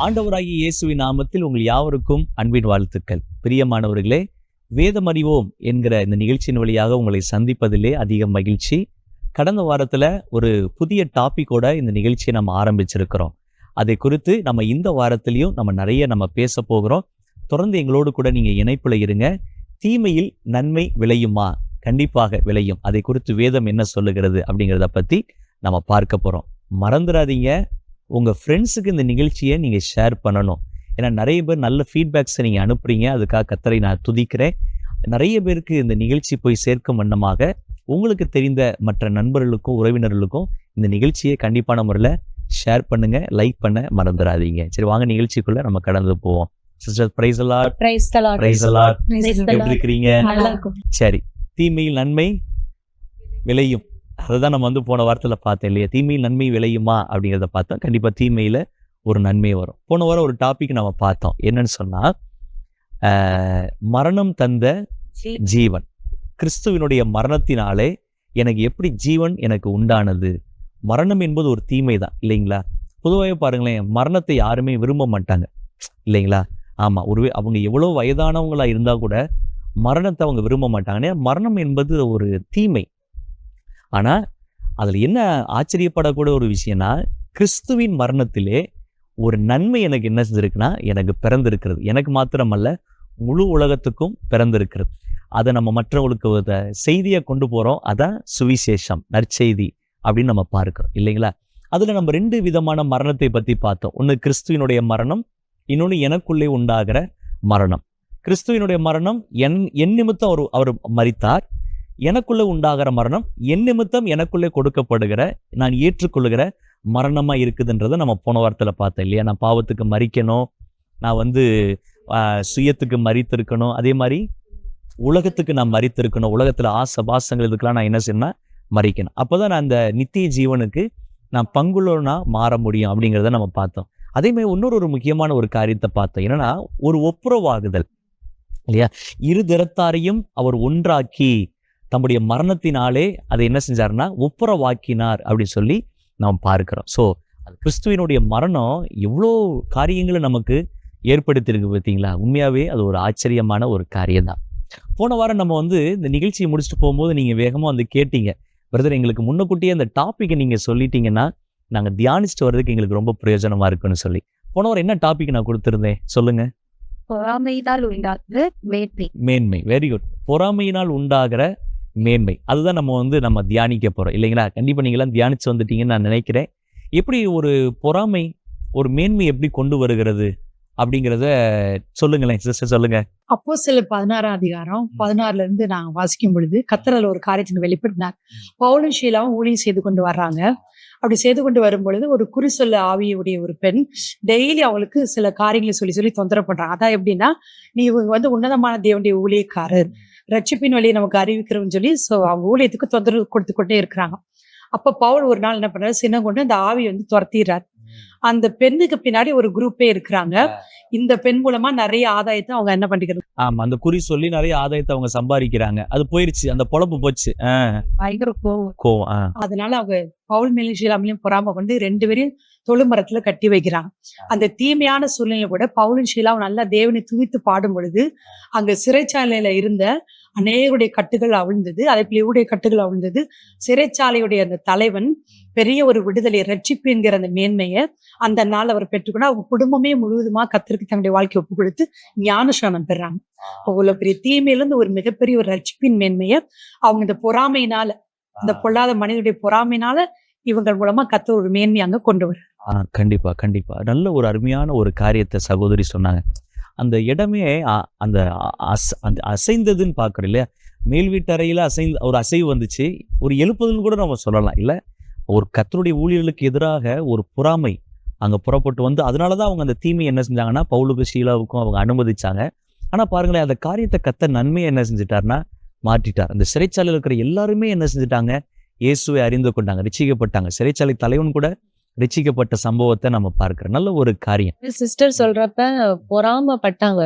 ஆண்டவராகிய இயேசுவின் நாமத்தில் உங்கள் யாவருக்கும் அன்பின் வாழ்த்துக்கள். பிரியமானவர்களே, வேதம் அறிவோம் என்கிற இந்த நிகழ்ச்சியின் வழியாக உங்களை சந்திப்பதிலே அதிக மகிழ்ச்சி. கடந்த வாரத்துல ஒரு புதிய டாபிக்கோட இந்த நிகழ்ச்சியை நம்ம ஆரம்பிச்சிருக்கிறோம். அதை குறித்து நம்ம இந்த வாரத்திலையும் நம்ம பேச போகிறோம். தொடர்ந்து எங்களோடு கூட நீங்க இணைப்புல இருங்க. தீமையில் நன்மை விளையுமா? கண்டிப்பாக விளையும். அதை குறித்து வேதம் என்ன சொல்லுகிறது அப்படிங்கிறத பத்தி நம்ம பார்க்க போறோம். மறந்துடாதீங்க, உங்க ஃப்ரெண்ட்ஸுக்கு இந்த நிகழ்ச்சியை நீங்க ஷேர் பண்ணணும். ஏன்னா நிறைய பேர் நல்ல ஃபீட்பேக்ஸை நீங்க அனுப்புறீங்க. அதுக்காக கர்த்தரை நான் துதிக்கிறேன். நிறைய பேருக்கு இந்த நிகழ்ச்சி போய் சேர்க்கும் வண்ணமாக உங்களுக்கு தெரிந்த மற்ற நண்பர்களுக்கும் உறவினர்களுக்கும் இந்த நிகழ்ச்சியை கண்டிப்பான முறையில் ஷேர் பண்ணுங்க, லைக் பண்ண மறந்துடாதீங்க. சரி, வாங்க நிகழ்ச்சிக்குள்ள நம்ம கடந்து போவோம். Sister, praise the Lord. Praise the Lord. எப்படி இருக்கிறீங்க? சரி, தீமையில் நன்மை விளையும். அதுதான் நம்ம போன வாரத்துல பார்த்தோம் இல்லையா? தீமையில் நன்மை விளையுமா அப்படிங்கிறத பார்த்தோம். கண்டிப்பா தீமையில ஒரு நன்மை வரும். போன வாரம் ஒரு டாபிக் நம்ம பார்த்தோம். என்னன்னு சொன்னா, மரணம் தந்த ஜீவன். கிறிஸ்துவினுடைய மரணத்தினாலே எனக்கு எப்படி ஜீவன் எனக்கு உண்டானது? மரணம் என்பது ஒரு தீமை தான் இல்லைங்களா? பொதுவாகவே பாருங்களேன், மரணத்தை யாருமே விரும்ப மாட்டாங்க இல்லைங்களா? ஆமா, அவங்க எவ்வளவு வயதானவங்களா இருந்தா கூட மரணத்தை அவங்க விரும்ப மாட்டாங்க. மரணம் என்பது ஒரு தீமை. ஆனா அதுல என்ன ஆச்சரியப்படக்கூடிய ஒரு விஷயம்னா, கிறிஸ்துவின் மரணத்திலே ஒரு நன்மை எனக்கு என்ன செஞ்சிருக்குன்னா, எனக்கு பிறந்திருக்கிறது. எனக்கு மாத்திரமல்ல, முழு உலகத்துக்கும் பிறந்திருக்கிறது. அதை நம்ம மற்றவங்களுக்கு செய்தியை கொண்டு போறோம். அதான் சுவிசேஷம், நற்செய்தி அப்படின்னு நம்ம பார்க்கிறோம் இல்லைங்களா? அதுல நம்ம 2 விதமான மரணத்தை பத்தி பார்த்தோம். ஒண்ணு கிறிஸ்துவினுடைய மரணம், இன்னொன்னு எனக்குள்ளே உண்டாகிற மரணம். கிறிஸ்துவினுடைய மரணம் என் நிமித்தம் அவர் மரித்தார். எனக்குள்ளே உண்டாகிற மரணம் என் நிமித்தம் எனக்குள்ளே கொடுக்கப்படுகிற, நான் ஏற்றுக்கொள்ளுகிற மரணமா இருக்குதுன்றதை நம்ம போன வாரத்துல பார்த்தோம் இல்லையா? நான் பாவத்துக்கு மரிக்கணும், நான் சுயத்துக்கு மரித்திருக்கணும், அதே மாதிரி உலகத்துக்கு நான் மரித்திருக்கணும், உலகத்துல ஆசை பாசங்கள் இதுக்கெல்லாம் நான் என்ன செய்யணும், மரிக்கணும். அப்போதான் நான் அந்த நித்திய ஜீவனுக்கு நான் பங்குள்ளவனா மாற முடியும் அப்படிங்கிறத நம்ம பார்த்தோம். அதே மாதிரி இன்னொரு முக்கியமான ஒரு காரியத்தை பார்த்தோம். என்னன்னா, ஒரு ஒப்புரவாகுதல் இல்லையா? இரு திறத்தாரையும் அவர் ஒன்றாக்கி தம்முடைய மரணத்தினாலே அதை என்ன செஞ்சாருன்னா ஒப்புரவாக்கினார் அப்படின்னு சொல்லி நாம் பார்க்கிறோம். ஸோ அது கிறிஸ்துவினுடைய மரணம் எவ்வளோ காரியங்களை நமக்கு ஏற்படுத்தியிருக்கு பார்த்தீங்களா? உண்மையாவே அது ஒரு ஆச்சரியமான ஒரு காரியம் தான். போன வாரம் நம்ம இந்த நிகழ்ச்சியை முடிச்சுட்டு போகும்போது நீங்க வேகமா கேட்டீங்க, பிரதர் எங்களுக்கு முன்னக்கூட்டியே அந்த டாபிக்கை நீங்க சொல்லிட்டீங்கன்னா நாங்க தியானிச்சுட்டு வர்றதுக்கு எங்களுக்கு ரொம்ப பிரயோஜனமா இருக்குன்னு சொல்லி. போன வாரம் என்ன டாபிக் நான் கொடுத்திருந்தேன் சொல்லுங்க? பொறாமையினால் உண்டாகிற மேன்மை. Very good. பொறாமையினால் உண்டாகிற மேன்மை. அதுதான் நம்ம தியானிக்க போறோம் இல்லைங்களா? கண்டிப்பா நீங்க எல்லாம் தியானிச்சு வந்துட்டீங்கன்னு நான் நினைக்கிறேன். எப்படி ஒரு பொறாமை ஒரு மேன்மை எப்படி கொண்டு வருகிறது அப்படிங்கிறத சொல்லுங்களேன் சிஸ்டர், சொல்லுங்க. அப்போஸ்தலர் 16ஆம் அதிகாரம் 16ல இருந்து நான் வாசிக்கும் பொழுது, கர்த்தர் ஒரு காரியத்தை வெளிப்படுத்தினார். பவுலும் சீலாவும் ஊழியம் செய்து கொண்டு வர்றாங்க. அப்படி செய்து கொண்டு வரும் பொழுது ஒரு குறி சொல்ல ஆவியுடைய ஒரு பெண் டெய்லி அவங்களுக்கு சில காரியங்களை சொல்லி சொல்லி தொந்தரவு பண்றாங்க. அதான் எப்படின்னா, நீ உன்னதமான தேவனுடைய ஊழியக்காரர், ரட்சிப்பின் வழியை நமக்கு அறிவிக்கிறோம்னு சொல்லி அவங்க ஊழியத்துக்கு தொந்தரவு கொடுத்து கொண்டே இருக்கிறாங்க. அப்ப பவுல் ஒரு நாள் என்ன பண்றாரு, சின்ன கொண்டு அந்த ஆவியை துரத்திடுறாரு. அந்த பெண்ணுக்கு பின்னாடி ஒரு குரூப்பே இருக்கிறாங்க. இந்த பெண் மூலமா நிறைய ஆதாயத்தை அவங்க என்ன பண்ணிக்கிறது, ஆமா, அந்த குறி சொல்லி நிறைய ஆதாயத்தை அவங்க சம்பாதிக்கிறாங்க. அது போயிருச்சு, அந்த பொழப்பு போச்சு. பயங்கர கோவம். அதனால அவங்க பவுல் மேலும் ஷீலாமிலையும் பொறாம கொண்டு 2 பேரையும் தொழுமரத்துல கட்டி வைக்கிறாங்க. அந்த தீமையான சூழ்நிலை கூட பவுலும் ஷீலாவும் நல்லா தேவனை துதித்து பாடும் பொழுது அங்க சிறைச்சாலையில இருந்த அநேகருடைய கட்டுகள் அவிழ்ந்தது. அதே போல இவருடைய கட்டுகள் அவிழ்ந்தது. சிறைச்சாலையுடைய அந்த தலைவன் பெரிய ஒரு விடுதலை, ரட்சிப்பு என்கிற அந்த மேன்மையை அந்த நாள் அவர் பெற்றுக்கொண்டு அவங்க குடும்பமே முழுவதுமா கர்த்தருக்கு தன்னுடைய வாழ்க்கையை ஒப்பு கொடுத்து ஞானஸ்நானம் பெறாங்க. அவ்வளவு பெரிய தீமையிலிருந்து ஒரு மிகப்பெரிய ஒரு ரட்சிப்பின் மேன்மையை அவங்க இந்த பொறாமையினால, இந்த பொல்லாத மனிதனுடைய பொறாமையினால இவங்க மூலமா கர்த்தர் ஒரு மேன்மை அங்க கொண்டு வர. கண்டிப்பா கண்டிப்பா நல்ல ஒரு அருமையான ஒரு காரியத்தை சகோதரி சொன்னாங்க. அந்த இடமே அந்த அசைந்ததுன்னு பாக்குறோம் இல்லையா? மேல் வீட்டறையில ஒரு அசைவு வந்துச்சு, ஒரு எழுப்புதல்னு கூட நம்ம சொல்லலாம் இல்ல? ஒரு கர்த்தருடைய ஊழியர்களுக்கு எதிராக ஒரு பொறாமை அங்க புறப்பட்டு அதனாலதான் அவங்க அந்த தீமையை என்ன செஞ்சாங்கன்னா பவுலுக்கும் ஷீலாவுக்கும் அவங்க அனுமதிச்சாங்க. ஆனா பாருங்களேன், அந்த காரியத்தை கர்த்தர் நன்மையை என்ன செஞ்சுட்டாருன்னா மாற்றிட்டார். அந்த சிறைச்சாலையில் இருக்கிற எல்லாருமே என்ன செஞ்சுட்டாங்க, இயேசுவை அறிந்து கொண்டாங்க, ரட்சிக்கப்பட்டாங்க. சிறைச்சாலை தலைவன் கூட ரட்சிக்கப்பட்ட சம்பவத்தை நம்ம பார்க்கிறோம். நல்ல ஒரு காரியம். சிஸ்டர் சொல்றப்ப பொறாமப்பட்டாங்க.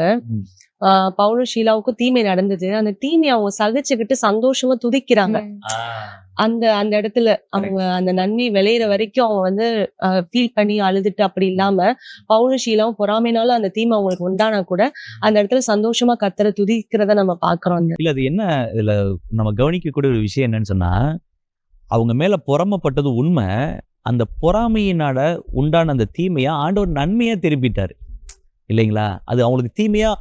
பவுலும் ஷீலாவுக்கும் தீமை நடந்தது. அந்த தீமையை அவங்க சகிச்சுக்கிட்டு சந்தோஷமா துதிக்கிறாங்க. அந்த அந்த இடத்துல அவங்க அந்த நன்மை விளையிற வரைக்கும் அவங்க வந்து ஃபீல் பண்ணி அழுதுட்டு அப்படி இல்லாம, பவுலும் ஷீலாவும் பொறாமைனால அந்த தீமை அவங்களுக்கு உண்டானா கூட அந்த இடத்துல சந்தோஷமா கர்த்தரை துதிக்கிறத நம்ம பாக்குறோம். இல்ல அது என்ன இதுல நம்ம கவனிக்கக்கூடிய ஒரு விஷயம் என்னன்னு சொன்னா, அவங்க மேல பொறாமைப்பட்டது உண்மை. அந்த பொறாமையினால உண்டான அந்த தீமையை ஆண்டவர் நன்மையா திருப்பிட்டாரு இல்லைங்களா? அது அவங்களுக்கு தீமையா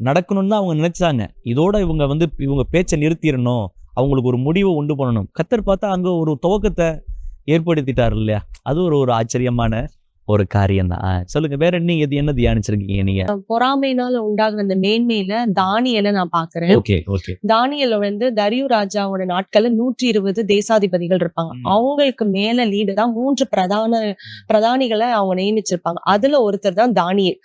நடக்கணும்னு தான் அவங்க நினைச்சாங்க. இதோட இவங்க வந்து இவங்க பேச்சை நிறுத்திடணும், அவங்களுக்கு ஒரு முடிவை உண்டு பண்ணணும். கர்த்தர் பார்த்தா அங்க ஒரு துவக்கத்தை ஏற்படுத்திட்டாரு இல்லையா? அது ஒரு ஆச்சரியமான ஒரு காரியம் தான். சொல்லுங்க, வேற நீங்க இது என்ன தியானிச்சிருக்கீங்க நீங்க? பொறாமையினால உண்டாகுற அந்த மேன்மையில தானியேலை நான் பாக்குறேன். Okay okay. தானியேல வந்து தரியு ராஜாவோட நாட்கள்ல 120 தேசாதிபதிகள் இருப்பாங்க. அவங்களுக்கு மேல லீடரா 3 பிரதானிகளை அவங்க நியமிச்சிருப்பாங்க. அதுல ஒருத்தர் தான் தானியேல்.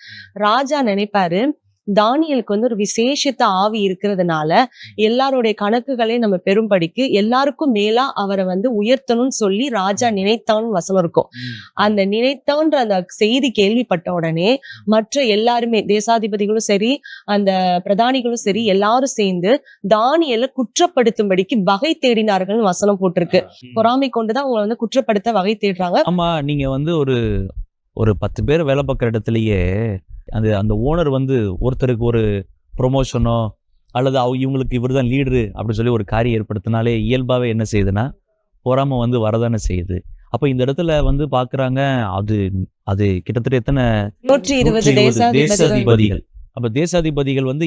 ராஜா நினைப்பாரு, தானியலுக்கு வந்து ஒரு விசேஷித்த ஆவி இருக்கிறதுனால எல்லாருடைய கணக்குகளை நம்ம பெரும்படிக்கு எல்லாருக்கும் மேலா அவரை வந்து உயர்த்தணும்னு சொல்லி ராஜா நினைத்தான்னு வசனம் இருக்கும். அந்த நினைத்தான்ற அந்த செய்தி கேள்விப்பட்ட உடனே மற்ற எல்லாருமே தேசாதிபதிகளும் சரி அந்த பிரதானிகளும் சரி எல்லாரும் சேர்ந்து தானியலை குற்றப்படுத்தும்படிக்கு வகை தேடினார்கள் வசனம் போட்டிருக்கு. பொறாமை கொண்டுதான் அவங்களை வந்து குற்றப்படுத்த வகை தேடுறாங்க. ஆமா, நீங்க வந்து ஒரு 10 பேர் வேலை பார்க்குற இடத்துலயே அந்த ஓனர் வந்து ஒருத்தருக்கு ஒரு ப்ரொமோஷனோ அல்லது இவங்களுக்கு இவர் தான் லீடரு அப்படின்னு சொல்லி ஒரு காரியம் ஏற்படுத்தினாலே இயல்பாவே என்ன செய்யுதுன்னா பொறாமை வந்து வரதானே செய்யுது. அப்ப இந்த இடத்துல வந்து பாக்குறாங்க, அது கிட்டத்தட்ட எத்தனை 120 தேசாதிபதிகள். அப்ப தேசாதிபதிகள் வந்து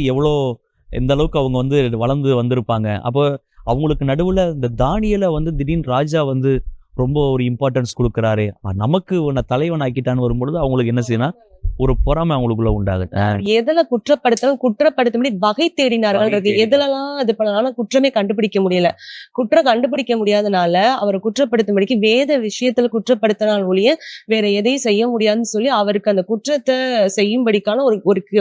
எந்த அளவுக்கு அவங்க வந்து வளர்ந்து வந்திருப்பாங்க. அப்போ அவங்களுக்கு நடுவுல இந்த தானியேலை வந்து திடீர்னு ராஜா வந்து ரொம்ப ஒரு இம்பார்ட்டன்ஸ் கொடுக்குறாரு, நமக்கு உன்னை தலைவன் ஆக்கிட்டான்னு வரும்பொழுது அவங்களுக்கு என்ன செய்யணும், ஒரு பொறாமை அவங்களுக்குள்ள உண்டாகுது. எதுல குற்றப்படுத்த வகை தேடினார்கள். எதுலலாம் இது பண்ணலாம் குற்றமே கண்டுபிடிக்க முடியல. குற்றம் கண்டுபிடிக்க முடியாதனால அவரை குற்றப்படுத்தும்படிக்கு வேத விஷயத்துல குற்றப்படுத்தினால் ஒழிய வேற எதையும் செய்ய முடியாதுன்னு சொல்லி அவருக்கு அந்த குற்றத்தை செய்யும்படிக்கான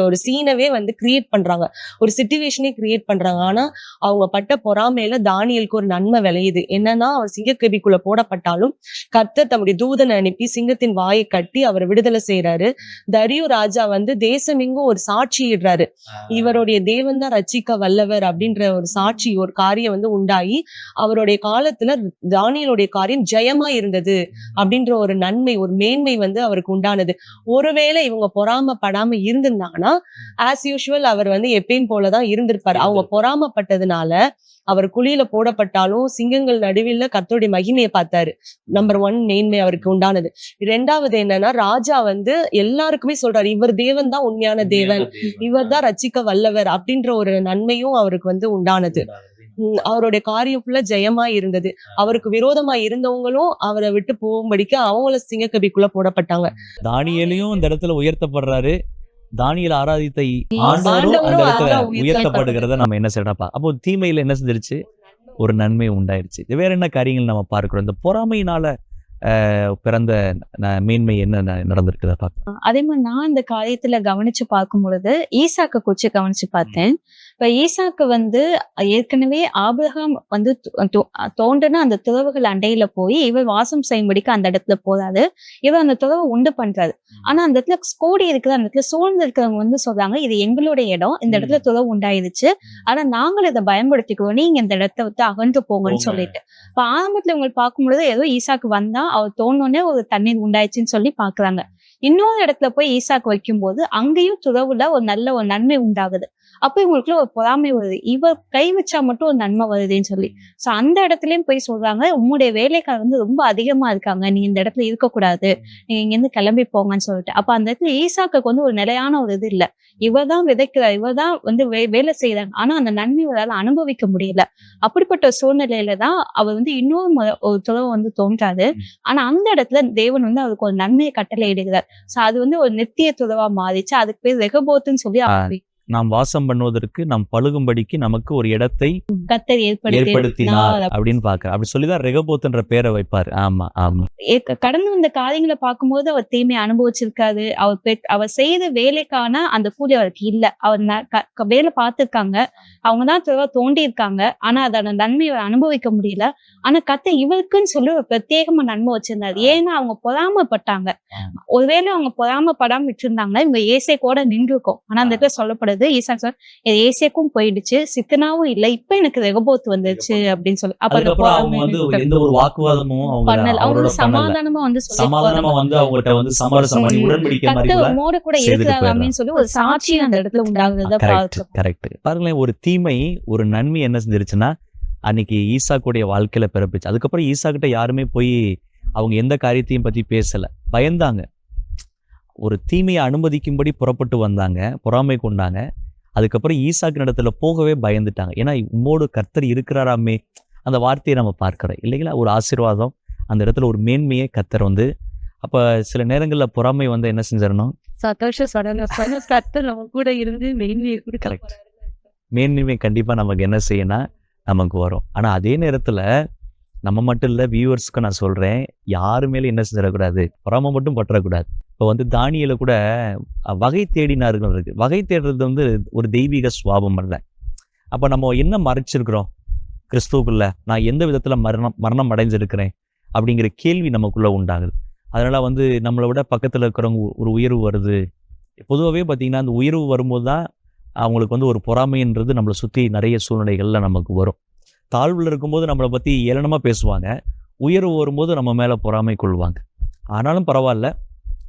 ஒரு சீனவே வந்து கிரியேட் பண்றாங்க, ஒரு சிச்சுவேஷனே கிரியேட் பண்றாங்க. ஆனா அவங்க பட்ட பொறாமையில தானியலுக்கு ஒரு நன்மை விளையுது. என்னன்னா, அவர் சிங்கக்கபிக்குள்ள போடப்பட்டாலும் கர்த்தர் தம்முடைய தூதனை அனுப்பி சிங்கத்தின் வாயை கட்டி அவரை விடுதலை செய்யறாரு. தரியு ராஜா வந்து தேசம் எங்கும் ஒரு சாட்சி இடுறாரு, இவருடைய தேவன் தான் ரட்சிக்க வல்லவர் அப்படின்ற ஒரு சாட்சி, ஒரு காரியம் வந்து உண்டாகி அவருடைய காலத்துல தானியேலுடைய காரியம் ஜெயமா இருந்தது அப்படின்ற ஒரு நன்மை, ஒரு மேன்மை வந்து அவருக்கு உண்டானது. ஒருவேளை இவங்க பொறாமப்படாம இருந்திருந்தாங்கன்னா ஆஸ் யூஷுவல் அவர் வந்து எப்பயும் போலதான் இருந்திருப்பாரு. அவங்க பொறாமப்பட்டதுனால அவர் குழியில போடப்பட்டாலும் சிங்கங்கள் நடுவில் கர்த்தருடைய மகிமையை பார்த்தாரு. நம்பர் 1 மேன்மை அவருக்கு உண்டானது. 2வது என்னன்னா, ராஜா வந்து எல்லாருக்குமே சொல்றாரு, இவர் தேவன் தான் உண்மையான தேவன், இவர் தான் ரட்சிக்க வல்லவர் அப்படின்ற ஒரு நன்மையும் அவருக்கு வந்து உண்டானது. அவருடைய காரியம் ஃபுல்லா ஜெயமா இருந்தது. அவருக்கு விரோதமா இருந்தவங்களும் அவரை விட்டு போகும்படிக்கு அவங்கள சிங்கக்கபிக்குள்ள போடப்பட்டாங்க. தானியேலையும் இந்த இடத்துல உயர்த்தப்படுறாரு, தானியேல் ஆராதித்த ஆண்டவரும் அந்த இடத்துல உயர்த்தப்படுகிறத நம்ம என்ன செய்யறப்பா. அப்போ தீமையில என்ன செஞ்சிருச்சு, ஒரு நன்மை உண்டாயிருச்சு. வேற என்ன காரியங்கள் நம்ம பார்க்கிறோம், இந்த பொறாமையினால பிறந்த மேன்மை என்ன நடந்திருக்குதா பார்க்க. அதே மாதிரி நான் இந்த காரியத்துல கவனிச்சு பார்க்கும் பொழுது ஈசாக்க குறிச்சு கவனிச்சு பார்த்தேன். இப்ப ஈசாக்கு வந்து ஏற்கனவே ஆபிரகாம் வந்து தோன்றுன அந்த துறவுகள் அண்டையில போய் இவர் வாசம் செய்யும்படிக்கு அந்த இடத்துல போதாது, இவர் அந்த துறவை உண்டு பண்றாரு. ஆனா அந்த இடத்துல கோடி இருக்கிற அந்த இடத்துல சூழ்ந்து இருக்கிறவங்க வந்து சொல்றாங்க, இது எங்களுடைய இடம், இந்த இடத்துல துறவு உண்டாயிருச்சு, ஆனா நாங்கள் இதை பயன்படுத்திக்குவோம், நீங்க இந்த இடத்த விட்டு அகன்று போங்கன்னு சொல்லிட்டு. இப்ப ஆரம்பத்துல உங்களுக்கு பார்க்கும்பொழுது ஏதோ ஈசாக்கு வந்தா அவர் தோணுனே ஒரு தண்ணீர் உண்டாயிடுச்சுன்னு சொல்லி பாக்குறாங்க. இன்னொரு இடத்துல போய் ஈசாக்கு வைக்கும் போது அங்கேயும் துறவுல ஒரு நல்ல ஒரு நன்மை உண்டாகுது. அப்ப இவங்களுக்குள்ள ஒரு பொறாமை வருது, இவர் கை வச்சா மட்டும் ஒரு நன்மை வருதுன்னு சொல்லி. சோ அந்த இடத்துலயும் போய் சொல்றாங்க, உங்களுடைய வேலைக்காரர் வந்து ரொம்ப அதிகமா இருக்காங்க, நீ இந்த இடத்துல இருக்கக்கூடாது, நீங்க இங்க இருந்து கிளம்பி போங்கன்னு சொல்லிட்டு. அப்ப அந்த இடத்துல ஈசாக்கு வந்து ஒரு நிலையான ஒரு இது இல்ல, இவர் தான் விதைக்கிறார், இவர் தான் வந்து வேலை செய்யறாங்க, ஆனா அந்த நன்மை இவரால் அனுபவிக்க முடியல. அப்படிப்பட்ட சூழ்நிலையில தான் அவர் வந்து இன்னொரு ஒரு துறவு வந்து தோன்றாரு. ஆனா அந்த இடத்துல தேவன் வந்து அவருக்கு ஒரு நன்மையை கட்டளை இடுகிறார். சோ அது வந்து ஒரு நித்திய துறவா மாறிச்சு. அதுக்கு பேர் ரெகபோத்துன்னு சொல்லி நாம் வாசம் பண்ணுவதற்கு நாம் பழுகும்படிக்கு நமக்கு ஒரு இடத்தை கர்த்தர் ஏற்படுத்தினார் அப்படின்னு பாக்குற, அப்படி சொல்லிதான் ரெகபோத்ன்ற பேரை வைப்பாரு. ஆமா ஆமா. கடந்து வந்த காரியங்களை பார்க்கும்போது அவர் தீமையை அனுபவிச்சிருக்காரு. அவர் செய்த வேலைக்கான அந்த கூலி அவருக்கு இல்ல. அவர் வேலை பார்த்திருக்காங்க, அவங்கதான் தோண்டி இருக்காங்க, ஆனா அதோட நன்மையை அனுபவிக்க முடியல. ஆனா கர்த்தர் இவருக்குன்னு சொல்லி ஒரு பிரத்யேகமா நன்மை வச்சிருந்தாரு. ஏன்னா அவங்க பொறாமப்பட்டாங்க. ஒருவேளை அவங்க பொறாமப்படாம விட்டுருந்தாங்கன்னா இவங்க ஏசை கூட நின்று இருக்கும். ஆனா அந்த இடத்துல சொல்லப்படுது, பொழுது ஈசாக்கு சொன்னார், ஏசேக்கும் போயிடுச்சு, சித்தனாவும் இல்ல, இப்ப எனக்கு ரெகபோத் வந்துச்சு அப்படின்னு சொல்லி. அப்ப அந்த அதுக்கப்புறம் அவங்க வந்து எந்த ஒரு வாக்குவாதமும் அவங்க பண்ணல, அவங்க அவரோட வந்து பண்ணல. சமாதானமா வந்து சொல்லி சமாதானமா வந்து அவங்ககிட்ட வந்து சமரசம் பண்ணி உடன்படிக்கை மாதிரி கர்த்தர் கூட உம்மோட கூட செய்துட்டு இருக்கிறாராமேன்னு சொல்லி ஒரு சாட்சி அந்த இடத்துல உண்டாகுறத கரெக்ட் பார்க்க. கரெக்ட். பாருங்களேன், ஒரு தீமை ஒரு நன்மை என்ன செஞ்சிருச்சுன்னா அன்னைக்கு ஈசாக்குடைய வாழ்க்கையில பிறப்பிச்சு. அதுக்கப்புறம் ஈசா கிட்ட யாருமே போய் அவங்க எந்த காரியத்தையும் பத்தி பேசல, பயந்தாங்க. ஒரு தீமையை அனுமதிக்கும்படி புறப்பட்டு வந்தாங்க, பொறாமை கொண்டாங்க. அதுக்கப்புறம் ஈசாக்கு இடத்துல போகவே பயந்துட்டாங்க. ஏன்னா உம்மோடு கர்த்தர் இருக்கிறாராமே, அந்த வார்த்தையை நம்ம பார்க்கிறோம் இல்லைங்களா? ஒரு ஆசீர்வாதம், அந்த இடத்துல ஒரு மேன்மையை கர்த்தர் வந்து. அப்ப சில நேரங்கள்ல பொறாமை வந்து என்ன செஞ்சிடணும், கர்த்தர் நம்ம கூட இருந்து மெயின்லி கரெக்ட், மேன்மை கண்டிப்பா நமக்கு என்ன செய்யணும், நமக்கு வரும். ஆனா அதே நேரத்துல நம்ம மட்டும் இல்ல, வியூவர்ஸ்க்கு நான் சொல்றேன், யாரு மேல என்ன செஞ்சிடக்கூடாது, பொறாமை மட்டும் பற்றக்கூடாது. இப்போ வந்து தானியேல கூட வகை தேடினார்கள் இருக்கு. வகை தேடுறது வந்து ஒரு தெய்வீக சுவாபம் அல்ல. அப்ப நம்ம என்ன மறைச்சிருக்கிறோம் கிறிஸ்துவுக்குள்ள, நான் எந்த விதத்துல மரணம் அடைஞ்சிருக்கிறேன் அப்படிங்கிற கேள்வி நமக்குள்ள உண்டாகுது. அதனால வந்து நம்மளை விட பக்கத்துல இருக்கிறவங்க ஒரு உயர்வு வருது. பொதுவாகவே பார்த்தீங்கன்னா அந்த உயர்வு வரும்போது தான் அவங்களுக்கு வந்து ஒரு பொறாமைன்றது நம்மளை சுற்றி நிறைய சூழ்நிலைகள்ல நமக்கு வரும். தாழ்வில் இருக்கும்போது நம்மளை பற்றி ஏளனமாக பேசுவாங்க, உயர்வு வரும்போது நம்ம மேலே பொறாமை கொள்வாங்க. ஆனாலும் பரவாயில்ல,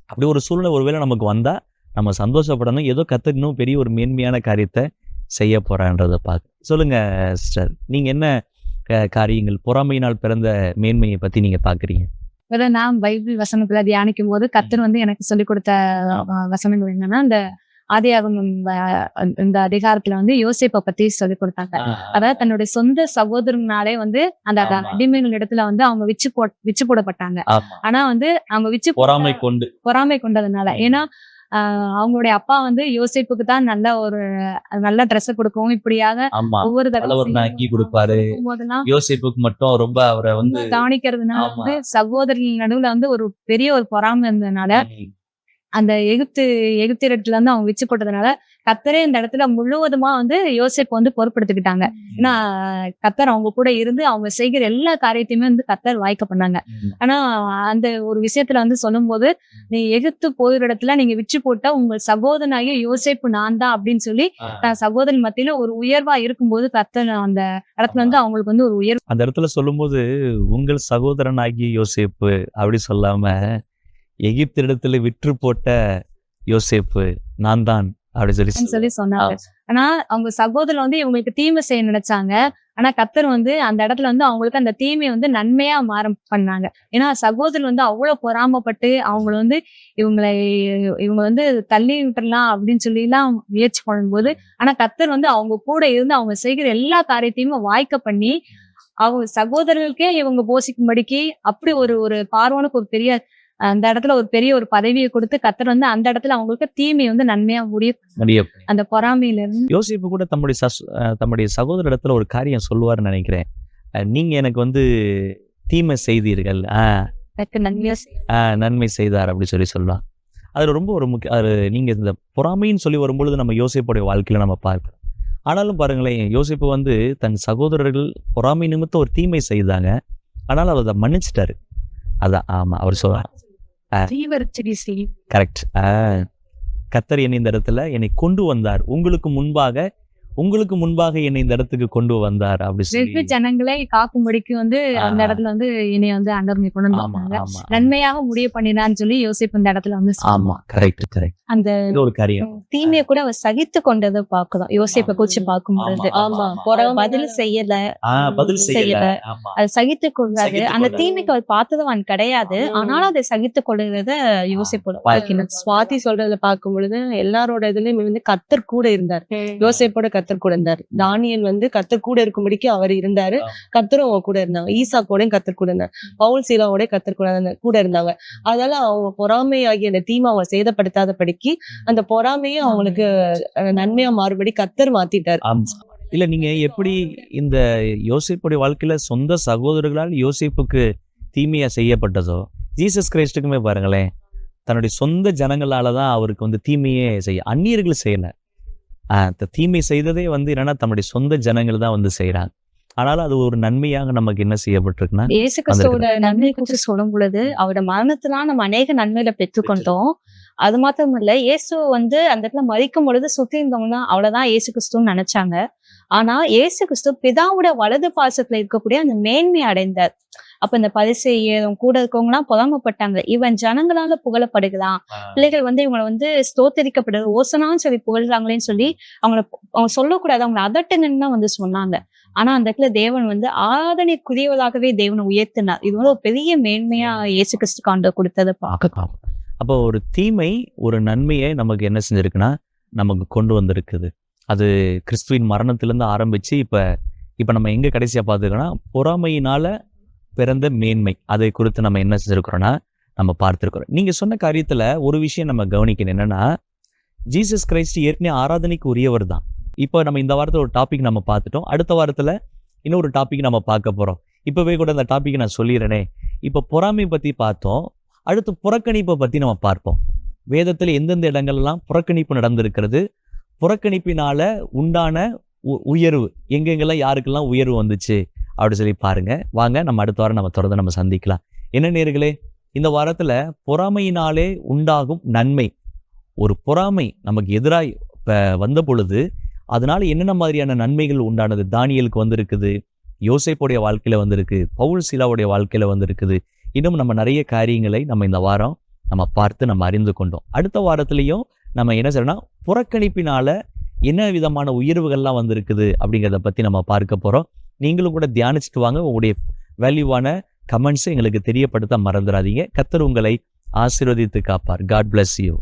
அப்படி ஒரு சூழ்நிலை ஒருவேளை நமக்கு வந்தால் நம்ம சந்தோஷப்படணும். ஏதோ கர்த்தர் இன்னும் பெரிய ஒரு மேன்மையான காரியத்தை செய்ய போகிறான்றதை பார்க்க. சொல்லுங்க சிஸ்டர், நீங்கள் என்ன காரியங்கள் பொறாமையினால் பிறந்த மேன்மையை பற்றி நீங்கள் பார்க்குறீங்க? நான் பைபிள் வசனத்துல தியானிக்கும் போது கர்த்தர் வந்து எனக்கு சொல்லிக் கொடுத்த வசனங்கள் என்னன்னா, இந்த ஆதியாகமம் இந்த அதிகாரத்துல வந்து யோசேப்பை பத்தி சொல்லி கொடுத்தாங்க. அதாவது தன்னுடைய சொந்த சகோதரனாலே வந்து அந்த அடிமைகள் இடத்துல வந்து அவங்க விச்சு போடப்பட்டாங்க. ஆனா வந்து அவங்க பொறாமை கொண்டதுனால, ஏன்னா அவங்களுடைய அப்பா வந்து யோசேப்புக்கு தான் நல்ல ட்ரெஸ் கொடுக்கவும் இப்படியாக ஒவ்வொரு கொடுப்பாரு, யோசேப்புக்கு மட்டும் ரொம்ப அவரை வந்து கவனிக்கிறதுனால வந்து சகோதரின் நடுவுல வந்து ஒரு பெரிய ஒரு பொறாமை இருந்ததுனால அந்த எகிப்தியத்துல இருந்து அவங்க விச்சு போட்டதுனால கர்த்தரே இந்த இடத்துல முழுவதுமா வந்து யோசேப்பு வந்து பொறுப்படுத்திக்கிட்டாங்க. ஏன்னா கர்த்தர் அவங்க கூட இருந்து அவங்க செய்கிற எல்லா காரியத்தையுமே வந்து கர்த்தர் வாய்க்க பண்ணாங்க. ஆனா அந்த ஒரு விஷயத்துல வந்து சொல்லும் போது, நீ எகிப்து போகிற இடத்துல நீங்க விச்சு போட்டா உங்கள் சகோதரனாகிய யோசேப்பு நான் தான் அப்படின்னு சொல்லி தன் சகோதரன் மத்தியில ஒரு உயர்வா இருக்கும்போது கர்த்தர் அந்த இடத்துல வந்து அவங்களுக்கு வந்து ஒரு உயர்வு அந்த இடத்துல சொல்லும் போது, உங்கள் சகோதரனாகிய யோசேப்பு அப்படி சொல்லாம எகிப்திடத்துல விற்று போட்ட யோசேப்பு நான் தான் அப்படி சொல்லி சொன்னாங்க. ஆனா அவங்க சகோதரர் வந்து இவங்களுக்கு தீமை செய்ய நினைச்சாங்க. ஆனா கர்த்தர் வந்து அந்த இடத்துல வந்து அவங்களுக்கு அந்த தீமையை வந்து நன்மையா பண்ணாங்க. ஏன்னா சகோதரர் வந்து அவ்வளவு பொறாமப்பட்டு அவங்களை வந்து இவங்க வந்து தள்ளி விட்டுறலாம் அப்படின்னு சொல்லி எல்லாம் முயற்சி பண்ணும்போது, ஆனா கர்த்தர் வந்து அவங்க கூட இருந்து அவங்க செய்கிற எல்லா காரியத்தையுமே வாய்க்க பண்ணி அவங்க சகோதரர்களுக்கே இவங்க போஷிக்கும்படிக்கு அப்படி ஒரு பார்வனுக்கு ஒரு பெரிய அந்த இடத்துல ஒரு பெரிய ஒரு பதவியை கொடுத்து கர்த்தர் வந்து அந்த இடத்துல அவங்களுக்கு தீமை வந்து நன்மையா முடியும். அந்த பொறாமையில இருந்து யோசிப்பு கூட தம்முடைய சகோதர இடத்துல ஒரு காரியம் சொல்லுவாருன்னு நினைக்கிறேன். நீங்க எனக்கு வந்து தீமை செய்தீர்கள், நன்மை செய்தார் அப்படி சொல்லலாம். அதுல ரொம்ப ஒரு அது நீங்க இந்த பொறாமைன்னு சொல்லி வரும்பொழுது நம்ம யோசிப்புடைய வாழ்க்கையில நம்ம பார்க்கிறோம். ஆனாலும் பாருங்களேன், யோசிப்பு வந்து தன் சகோதரர்கள் பொறாமை நிமித்தம் ஒரு தீமை செய்தாங்க, ஆனாலும் அவர் அதை மன்னிச்சிட்டாரு. அதான் ஆமா, அவர் சொல்றார் கரெக்ட். கர்த்தர் என்னை இந்த இடத்துல என்னை கொண்டு வந்தார், உங்களுக்கு முன்பாக என்னை இந்த இடத்துக்கு கொண்டு வந்தார் அப்படி சொல்லி ஜனங்களை காக்கும்படிக்கு வந்து அந்த இடத்துல வந்து என்னை வந்து ஆண்டவர் கொண்டு வந்தாங்க, நன்மையாக முடிய பண்ணினான்னு சொல்லி யோசிப்பு இந்த இடத்துல வந்து அந்த ஒரு காரியம் தீமையை கூட அவர் சகித்து கொண்டதை பார்க்கலாம். யோசிப்பை குறிச்சு பார்க்கும்போது பதில் செய்யல, அது சகித்து கொள்ளாது. அந்த தீமைக்கு அவர் பார்த்ததுவான் கிடையாது, ஆனாலும் அதை சகித்து கொள்ளுறத யோசிப்போட சுவாதி சொல்றதுல பார்க்கும் பொழுது எல்லாரோட இதுலயும் வந்து கர்த்தர் கூட இருந்தார். யோசேப்போட கர்த்தர் கூட இருந்தார். தானியேல் வந்து கர்த்தர் கூட இருக்கும்படிக்கு அவர் இருந்தாரு, கர்த்தரும் அவங்க கூட இருந்தாங்க. ஈசா கூட கர்த்தர் கூட இருந்தார், பவுல் சீலாவோட கர்த்தர் கூட இருந்தாங்க. அதனால அவங்க பொறாமை ஆகிய அந்த தீமை அவங்க சேதப்படுத்தாத படிக்கு அந்த பொறாமையை அவங்களுக்கு நன்மையா மாறுபடி கர்த்தர் மாத்திட்டார். இல்ல, நீங்க எப்படி இந்த யோசேப்புடைய வாழ்க்கையில சொந்த சகோதரர்களால் யோசேப்புக்கு தீமையா செய்யப்பட்டதோ, ஜீசஸ் கிரைஸ்டுக்குமே பாருங்களேன், தன்னுடைய சொந்த ஜனங்களாலதான் அவருக்கு வந்து தீமையே அந்நியர்கள் செய்யல. தீமை செய்ததே வந்து என்னன்னா தன்னுடைய சொந்த ஜனங்கள் தான் வந்து செய்யறாங்க. ஆனாலும் அது ஒரு நன்மையாக நமக்கு என்ன செய்யப்பட்டிருக்குன்னா, இயேசு கிறிஸ்துவோட நன்மை குறித்து சொல்லும் பொழுது அவரோட மரணத்தினால நம்ம அநேக நன்மையில பெற்றுக்கொண்டோம். அது மாத்திரம் இல்ல, இயேசு வந்து அந்த இடத்துல மரிக்கும் பொழுது சுத்தி இருந்தவங்க அவ்வளவுதான் இயேசு கிறிஸ்துன்னு நினைச்சாங்க. ஆனா இயேசு கிறிஸ்து பிதாவோட வலது பாசத்துல இருக்கக்கூடிய அந்த மேன்மை அடைந்தார். அப்ப இந்த பரிசேயரும் கூட இருக்கவங்க எல்லாம் புலம்பப்பட்டாங்க, இவன் ஜனங்களால புகழப்படுகிறான், பிள்ளைகள் வந்து இவங்களை வந்து ஸ்தோத்தரிக்கப்படுது, ஓசனான்னு சொல்லி புகழ்றாங்களேன்னு சொல்லி அவங்க சொல்லக்கூடாது, அவங்களை அதட்டுங்கன்னு தான் வந்து சொன்னாங்க. ஆனா அந்த இடத்துல தேவன் வந்து ஆராதனைக்குரியவராகவே தேவனை உயர்த்தினார். இது வந்து ஒரு பெரிய மேன்மையா இயேசு கிறிஸ்து ஆண்டவர் கொடுத்ததை பார்க்கலாம். அப்போ ஒரு தீமை ஒரு நன்மையை நமக்கு என்ன செஞ்சிருக்குன்னா நமக்கு கொண்டு வந்திருக்குது. அது கிறிஸ்துவின் மரணத்திலிருந்து ஆரம்பிச்சு இப்ப நம்ம எங்க கடைசியா பார்த்துருக்கோம்னா பொறாமையினால பிறந்த மேன்மை, அதை குறித்து நம்ம என்ன செஞ்சிருக்கிறோம்னா நம்ம பார்த்திருக்கிறோம். நீங்க சொன்ன காரியத்துல ஒரு விஷயம் நம்ம கவனிக்கணும், என்னன்னா ஜீசஸ் கிரைஸ்ட் ஏற்கனவே ஆராதனைக்கு உரியவர் தான். இப்போ நம்ம இந்த வாரத்தில் ஒரு டாபிக் நம்ம பார்த்துட்டோம், அடுத்த வாரத்துல இன்னொரு டாபிக் நம்ம பார்க்க போறோம். இப்பவே கூட அந்த டாபிக் நான் சொல்லிடுறேனே. இப்போ பொறாமை பத்தி பார்த்தோம், அடுத்து புறக்கணிப்பை பத்தி நம்ம பார்ப்போம். வேதத்துல எந்தெந்த இடங்கள்லாம் புறக்கணிப்பு நடந்திருக்கிறது, புறக்கணிப்பினால உண்டான உயர்வு எங்கெங்கெல்லாம் யாருக்கெல்லாம் உயர்வு வந்துச்சு அப்படி சொல்லி பாருங்க. வாங்க நம்ம அடுத்த வாரம் நம்ம தொடர்ந்து நம்ம சந்திக்கலாம். என்ன நேயர்களே, இந்த வாரத்துல பொறாமையினாலே உண்டாகும் நன்மை, ஒரு பொறாமை நமக்கு எதிராய் வந்த பொழுது அதனால என்னென்ன மாதிரியான நன்மைகள் உண்டானது தானியேலுக்கு வந்திருக்குது, யோசேப்புடைய வாழ்க்கையில வந்திருக்கு, பவுல் சீலாவுடைய வாழ்க்கையில வந்திருக்குது. இன்னும் நம்ம நிறைய காரியங்களை நம்ம இந்த வாரம் நம்ம பார்த்து நம்ம அறிந்து கொண்டோம். அடுத்த வாரத்திலையும் நம்ம என்ன செய்யறோம்னா புறக்கணிப்பினால என்ன விதமான உயர்வுகள்லாம் வந்திருக்குது அப்படிங்கிறத பத்தி நம்ம பார்க்க போறோம். நீங்களும் கூட தியானிச்சுட்டு வாங்க. உங்களுடைய வேல்யூவான கமெண்ட்ஸை எங்களுக்கு தெரியப்படுத்த மறந்துடாதீங்க. கர்த்தர் உங்களை ஆசீர்வதித்து காப்பார். God bless you.